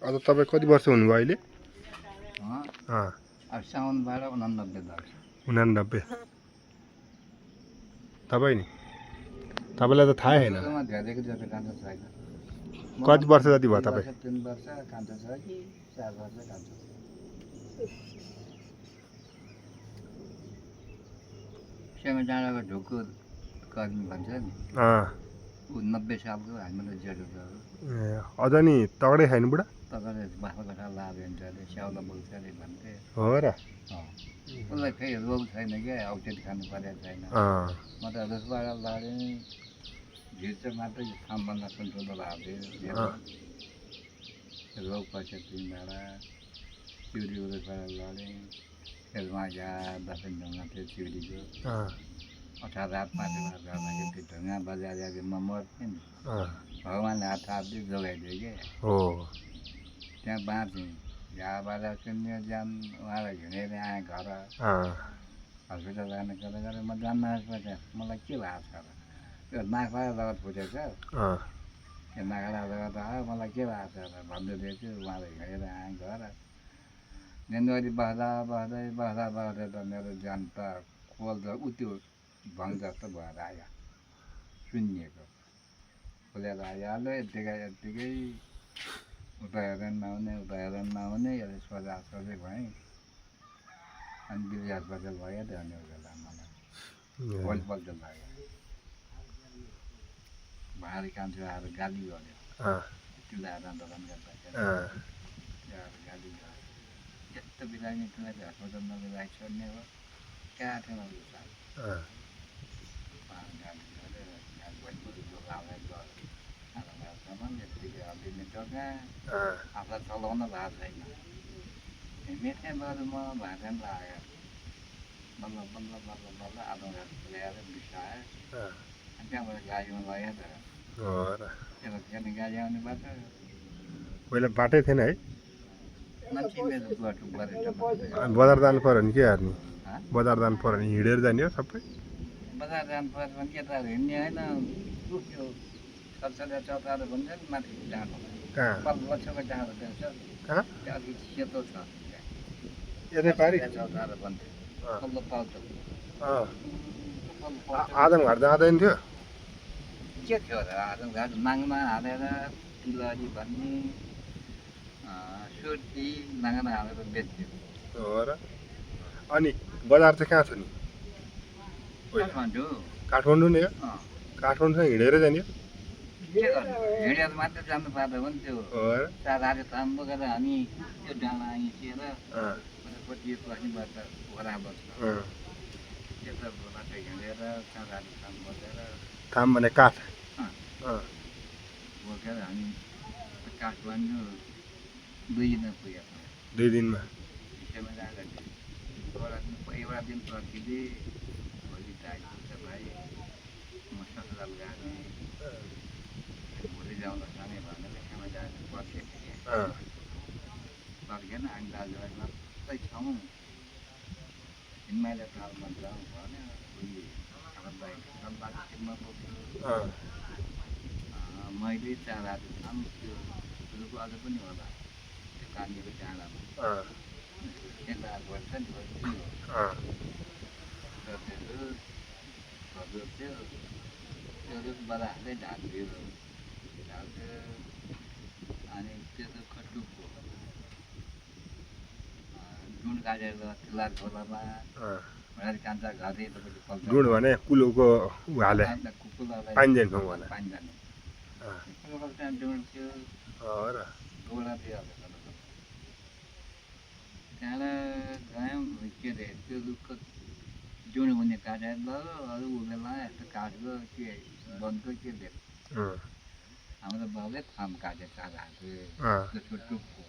अब तपाईँ कति वर्ष हुनुभयो अहिले? अब साउनबाट 89 लाग्छ। 89। तपाईँ नि? तपाईँलाई त थाहै छैन। धेरैको जस्तो कान्छ छैन। कति वर्ष जति भयो तपाईँ? 3 वर्ष कान्छ छ कि 4 वर्ष कान्छ। सेमे डाँडाको ढुकुर कर्मी भन्छ नि। ऊ 90 सालको हामीलाई जेठो छ। अझ नि तगडै छैन बुढा? तगडै बाख्राकोटा लाभे हुन्छ अरे स्याउला बोल्छ अरे भन्थे। हो र? उसलाई फेरि रोग छैन क्या, औषधि खानु परेको छैन। म त रुखबाट लडेँ, भिर्छ मात्रै थाम्बन्दा ठुल्ठुलो भएको रोग पछि 3 बेला चिउरी रुखबाट लडेँ। फेरि उहाँ यहाँ दसैँ ढुङ्गा थियो चिउरीको 18 रात 5 बेला गर्दाखेरि त्यो ढुङ्गा बजाएर म मर्थेँ नि। भगवान्ले हात थाप्दै जोगाइदियो क्या। त्यहाँ बाँचेँ। झाबाट सुन्यो ज्यान उहाँलाई हिँडेर आएँ घर। हस्पिटल जाने गर्दा म जान्न हस्पिटल, मलाई के भएको छ र? त्यो नाकबाट रगत फुटेको छ। त्यो नाकबाट रगत आयो, मलाई के भएको छ र भन्दै रहेछु। उहाँलाई हिँडेर आएँ घर। दिनभरि बस्दा त मेरो ज्यान त खोल्छ उत्यो भङ जस्तो भएर आयो। सुन्निएको खोलेर आइहाल्यो। यत्तिकै उता हेरेनमा हुने यसले सोझै भएँ। अनि बिर्सी अस्पताल भयो त अनि बेला मलाई भोलिपल्ट लाग्यो। भारी कान्छो आएर गाली गर्यो। तिमीलाई आदान गर्दाखेरि गाली गर्यो। यस्तो बिरामी तिमीलाई अस्पताल नलिएर छोड्ने हो कहाँ थिएन गाली गर्यो। यत्तिकै अलिने जग्गा आफूलाई चलाउन भएको छैन। हिँड्ने बरु म भाषण लाग्यो। बल्ल आधा घन्टा ल्याएर बिसायो। अनि त्यहाँबाट गाडीमा लगेँ त। त्यहाँ गाडी आउने बाटो पहिला बाटै थिएन है? मान्छे मेरो टुवाटुक गरेर बजार जानु पऱ्यो भने के गर्ने? बजार जानु पऱ्यो भने हिँडेर जाने हो सबै? बजार जानु पऱ्यो भने के त हिँड्ने होइन। त्यो सरसरिया चौतारो भन्छ नि माथि डाँडो। लक्ष्यको डाँडो छ। त्यहाँ अलिक सेतो छ। यतै पारि चौतारो भन्थ्यो। पल्लो पाउँछ। आदमघाट जाँदैन थियो? के थियो र आदमघाट नाङमा हालेर तिलहरी भन्ने सुर्ती नाङमा हालेर बेच्थ्यो। हो र? अनि बजार चाहिँ कहाँ छ नि? काठमाडौँ नि हो? काठमाडौँसँग हिँडेर जाने हो? के गर्नु हिँडेर मात्रै जानु पाएको हो नि त्यो। चारहारे थाम बोकेर हामी त्यो डाँडा हिँडेर पछि पश्चिमबाट बराबर छ। त्यताबाट हिँडेर चारहारे थाम बोकेर थाम भने काठ बोकेर हामी काठमाडौँ 2 दिनमा पुगेको। 2 दिनमा? त्यसमा जाँदाखेरि एउटा दिन पर्खिँदै भोलि आइपुग्छ भाइ म ससुराल गएको भोलि जाउँदा जाने भनेर त्यसमा जाएर पर्खेको थिएँ। पर्खेन अनि दाजुभाइ मात्रै छौँ। हिमालय तालमा जाउँ भन्यो। उसले बाइकमा बोक्यो। मैले चारहारे थाम त्यो रुख अझ पनि होला त्यो कानीको डाँडामा त्यहाँ भन्छ नि हजुर थियो। त्यो रुखबाट हाल्दै ढाल्थ्यो। अनि त्यो रुख टुक्को डुँड काटेर तिलहरी खोलामा कान्छा घरै डुँड भने कुलोको हाले पानी जाने ठाउँ होला। पानी जाने त्यहाँ डुँड थियो। गोडा थियो। त्यहाँबाट गयौँ के अरे त्यो रुखको डुँड हुने काटेर लग्यो। अरू उसले लगायो यस्तो काठको के वनको के दिएको। हाम्रो बाउले थाम काटे चारहारे त्यसको टुक्को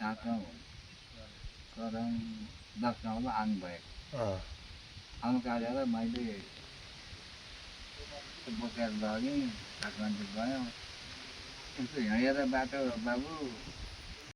7औँ करङ 10औँमा आङ भएको। आङ काटेर मैले बोकेर लगेँ काठमाडौँ गयौँ। यसो हिँडेर बाटो बाबु